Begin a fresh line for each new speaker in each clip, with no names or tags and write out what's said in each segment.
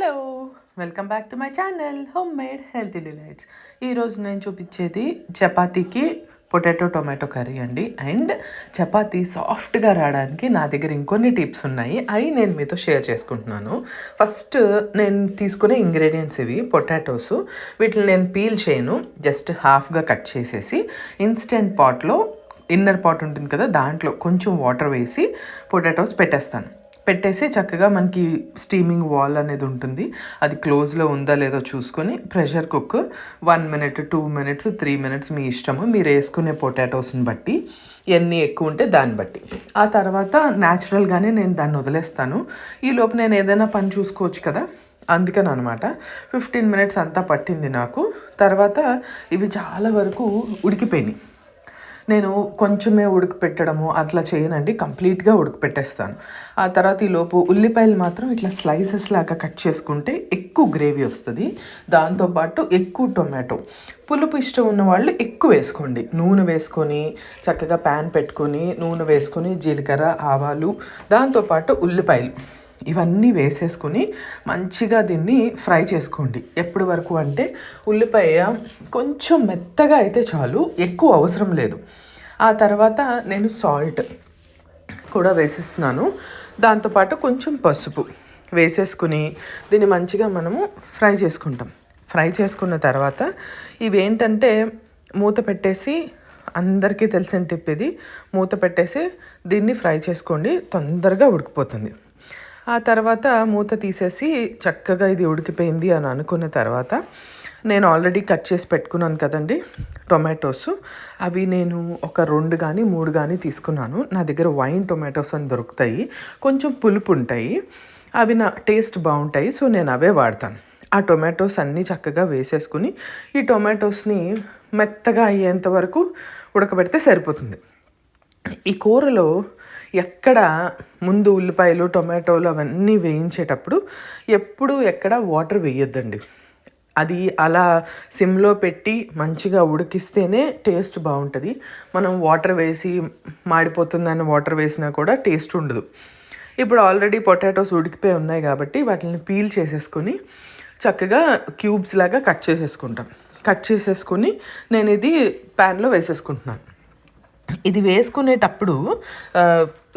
Hello, welcome back to my channel home made healthy delights. ఈరోజు నేను చూపించేది చపాతీకి potato tomato curry అండి. And chapati సాఫ్ట్గా రావడానికి నా దగ్గర ఇంకొన్ని టిప్స్ ఉన్నాయి, అవి నేను మీతో షేర్ చేసుకుంటున్నాను. ఫస్ట్ నేను తీసుకునే ఇంగ్రీడియంట్స్ ఇవి పొటాటోస్. వీటిని నేను పీల్ చేయను, జస్ట్ హాఫ్గా కట్ చేసేసి ఇన్స్టెంట్ పాట్లో, ఇన్నర్ పాట్ ఉంటుంది కదా, దాంట్లో కొంచెం వాటర్ వేసి పొటాటోస్ పెట్టేసి చక్కగా మనకి స్టీమింగ్ వాల్ అనేది ఉంటుంది, అది క్లోజ్లో ఉందా లేదో చూసుకొని pressure cook 1 minute 2 minutes 3 minutes మీ ఇష్టము, మీరు వేసుకునే పొటాటోస్ని బట్టి, ఎన్ని ఎక్కువ ఉంటే దాన్ని బట్టి. ఆ తర్వాత న్యాచురల్గానే నేను దాన్ని వదిలేస్తాను. ఈలోపు నేను ఏదైనా పని చూసుకోవచ్చు కదా, అందుకని అనమాట. 15 minutes అంతా పట్టింది నాకు. తర్వాత ఇవి చాలా వరకు ఉడికిపోయినాయి. నేను కొంచెమే ఉడకపెట్టడము అట్లా చేయనండి, కంప్లీట్గా ఉడకపెట్టేస్తాను. ఆ తర్వాత ఈలోపు ఉల్లిపాయలు మాత్రం ఇట్లా స్లైసెస్ లాగా కట్ చేసుకుంటే ఎక్కువ గ్రేవీ వస్తుంది. దాంతోపాటు ఎక్కువ టొమాటో, పులుపు ఇష్టం ఉన్న వాళ్ళు ఎక్కువ వేసుకోండి. నూనె వేసుకొని చక్కగా ప్యాన్ పెట్టుకొని నూనె వేసుకొని జీలకర్ర, ఆవాలు, దాంతోపాటు ఉల్లిపాయలు ఇవన్నీ వేసేసుకొని మంచిగా దీన్ని ఫ్రై చేసుకోండి. ఎప్పటి వరకు అంటే ఉల్లిపాయ కొంచెం మెత్తగా అయితే చాలు, ఎక్కువ అవసరం లేదు. ఆ తర్వాత నేను సాల్ట్ కూడా వేసేస్తున్నాను, దాంతోపాటు కొంచెం పసుపు వేసేసుకుని దీన్ని మంచిగా మనము ఫ్రై చేసుకుంటాం. ఫ్రై చేసుకున్న తర్వాత ఇవేంటంటే మూత పెట్టేసి, అందరికీ తెలిసిన టిప్ ఇది, మూత పెట్టేసి దీన్ని ఫ్రై చేసుకోండి, తొందరగా ఉడికిపోతుంది. ఆ తర్వాత మూత తీసేసి చక్కగా ఇది ఉడికిపోయింది అని అనుకున్న తర్వాత నేను ఆల్రెడీ కట్ చేసి పెట్టుకున్నాను కదండి టొమాటోస్, అవి నేను ఒక 2 కానీ 3 కానీ తీసుకున్నాను. నా దగ్గర వైన్ టొమాటోస్ అని దొరుకుతాయి, కొంచెం పులుపు ఉంటాయి, అవి నా టేస్ట్ బాగుంటాయి, సో నేను అవే వాడతాను. ఆ టొమాటోస్ అన్నీ చక్కగా వేసేసుకుని ఈ టొమాటోస్ని మెత్తగా అయ్యేంత వరకు ఉడకబెడితే సరిపోతుంది. ఈ కూరలో ఎక్కడ ముందు ఉల్లిపాయలు టొమాటోలు అవన్నీ వేయించేటప్పుడు ఎక్కడ వాటర్ వేయొద్దండి. అది అలా సిమ్లో పెట్టి మంచిగా ఉడికిస్తేనే టేస్ట్ బాగుంటుంది. మనం వాటర్ వేసి మాడిపోతుందని వాటర్ వేసినా కూడా టేస్ట్ ఉండదు. ఇప్పుడు ఆల్రెడీ పొటాటోస్ ఉడికిపోయి ఉన్నాయి కాబట్టి వాటిని పీల్ చేసేసుకొని చక్కగా క్యూబ్స్ లాగా కట్ చేసేసుకొని నేను ఇది ప్యాన్లో వేసేసుకుంటున్నాను. ఇది వేసుకునేటప్పుడు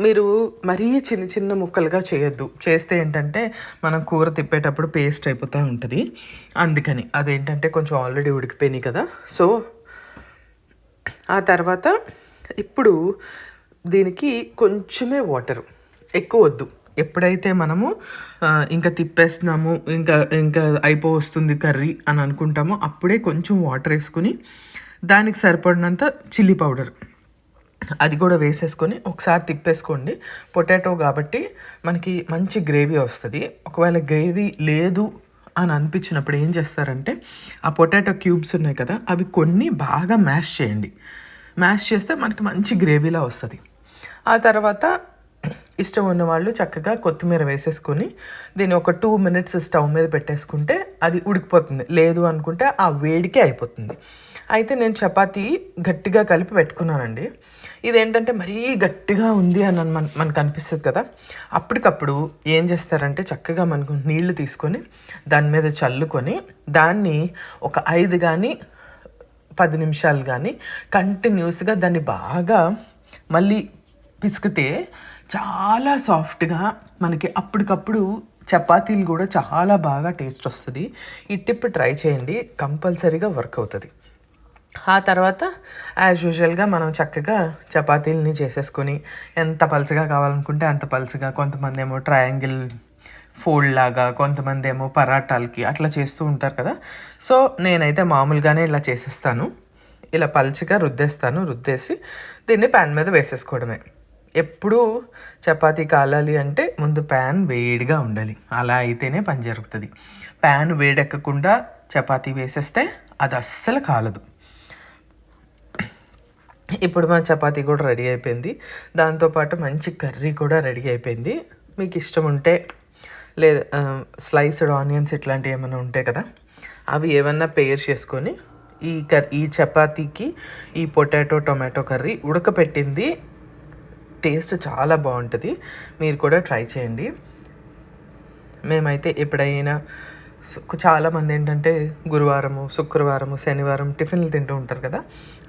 మీరు మరీ చిన్న చిన్న ముక్కలుగా చేయొద్దు, చేస్తే ఏంటంటే మనం కూర తిప్పేటప్పుడు పేస్ట్ అయిపోతూ ఉంటుంది. అందుకని అదేంటంటే కొంచెం ఆల్రెడీ ఉడికిపోయినాయి కదా. సో ఆ తర్వాత ఇప్పుడు దీనికి కొంచెమే వాటర్, ఎక్కువ వద్దు. ఎప్పుడైతే మనము ఇంకా తిప్పేస్తున్నాము, ఇంకా అయిపోవస్తుంది కర్రీ అని అనుకుంటామో అప్పుడే కొంచెం వాటర్ వేసుకుని దానికి సరిపడినంత చిల్లీ పౌడర్ అది కూడా వేసేసుకొని ఒకసారి తిప్పేసుకోండి. పొటాటో కాబట్టి మనకి మంచి గ్రేవీ వస్తుంది. ఒకవేళ గ్రేవీ లేదు అని అనిపించినప్పుడు ఏం చేస్తారంటే ఆ పొటాటో క్యూబ్స్ ఉన్నాయి కదా, అవి కొన్ని బాగా మ్యాష్ చేయండి. మ్యాష్ చేస్తే మనకి మంచి గ్రేవీలా వస్తుంది. ఆ తర్వాత ఇష్టం ఉన్నవాళ్ళు చక్కగా కొత్తిమీర వేసేసుకొని దీన్ని ఒక 2 minutes స్టవ్ మీద పెట్టేసుకుంటే అది ఉడికిపోతుంది. లేదు అనుకుంటే ఆ వేడికే అయిపోతుంది. అయితే నేను చపాతీ గట్టిగా కలిపి పెట్టుకున్నానండి. ఇదేంటంటే మరీ గట్టిగా ఉంది అని మనకు అనిపిస్తుంది కదా, అప్పటికప్పుడు ఏం చేస్తారంటే చక్కగా మనకు నీళ్లు తీసుకొని దాని మీద చల్లుకొని దాన్ని ఒక 5 కానీ 10 నిమిషాలు కానీ కంటిన్యూస్గా దాన్ని బాగా మళ్ళీ పిసికితే చాలా సాఫ్ట్గా మనకి అప్పటికప్పుడు చపాతీలు కూడా చాలా బాగా టేస్ట్ వస్తుంది. ఈ టిప్ ట్రై చేయండి, కంపల్సరీగా వర్క్ అవుతుంది. ఆ తర్వాత యాజ్ యూజువల్గా మనం చక్కగా చపాతీలని చేసేసుకొని ఎంత పలుచగా కావాలనుకుంటే అంత పలుచగా, కొంతమంది ఏమో ట్రయాంగిల్ ఫోల్డ్ లాగా, కొంతమంది ఏమో పరాటాలకి అట్లా చేస్తూ ఉంటారు కదా. సో నేనైతే మామూలుగానే ఇలా చేసేస్తాను, ఇలా పలుచగా రుద్దేసి దీన్ని ప్యాన్ మీద వేసేసుకోవడమే. ఎప్పుడూ చపాతీ కాలాలి అంటే ముందు ప్యాన్ వేడిగా ఉండాలి, అలా అయితేనే పని జరుగుతుంది. ప్యాన్ వేడెక్కకుండా చపాతీ వేసేస్తే అది అస్సలు కాలదు. ఇప్పుడు మా చపాతీ కూడా రెడీ అయిపోయింది, దాంతోపాటు మంచి కర్రీ కూడా రెడీ అయిపోయింది. మీకు ఇష్టం ఉంటే లేదా స్లైస్డ్ ఆనియన్స్ ఇట్లాంటివి ఏమైనా ఉంటాయి కదా, అవి ఏమన్నా పేర్ చేసుకొని ఈ చపాతీకి ఈ పొటాటో టొమాటో కర్రీ ఉడకపెట్టింది టేస్ట్ చాలా బాగుంటుంది. మీరు కూడా ట్రై చేయండి. మేమైతే ఎప్పుడైనా చాలామంది ఏంటంటే గురువారము, శుక్రవారము, శనివారం టిఫిన్లు తింటూ ఉంటారు కదా,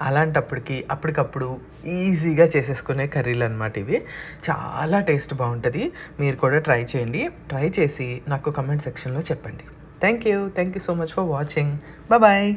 అలాంటప్పటికి అప్పటికప్పుడు ఈజీగా చేసేసుకునే కర్రీలు అనమాట ఇవి. చాలా టేస్ట్ బాగుంటుంది. మీరు కూడా ట్రై చేయండి. ట్రై చేసి నాకు కమెంట్ సెక్షన్లో చెప్పండి. Thank you so much for watching. Bye.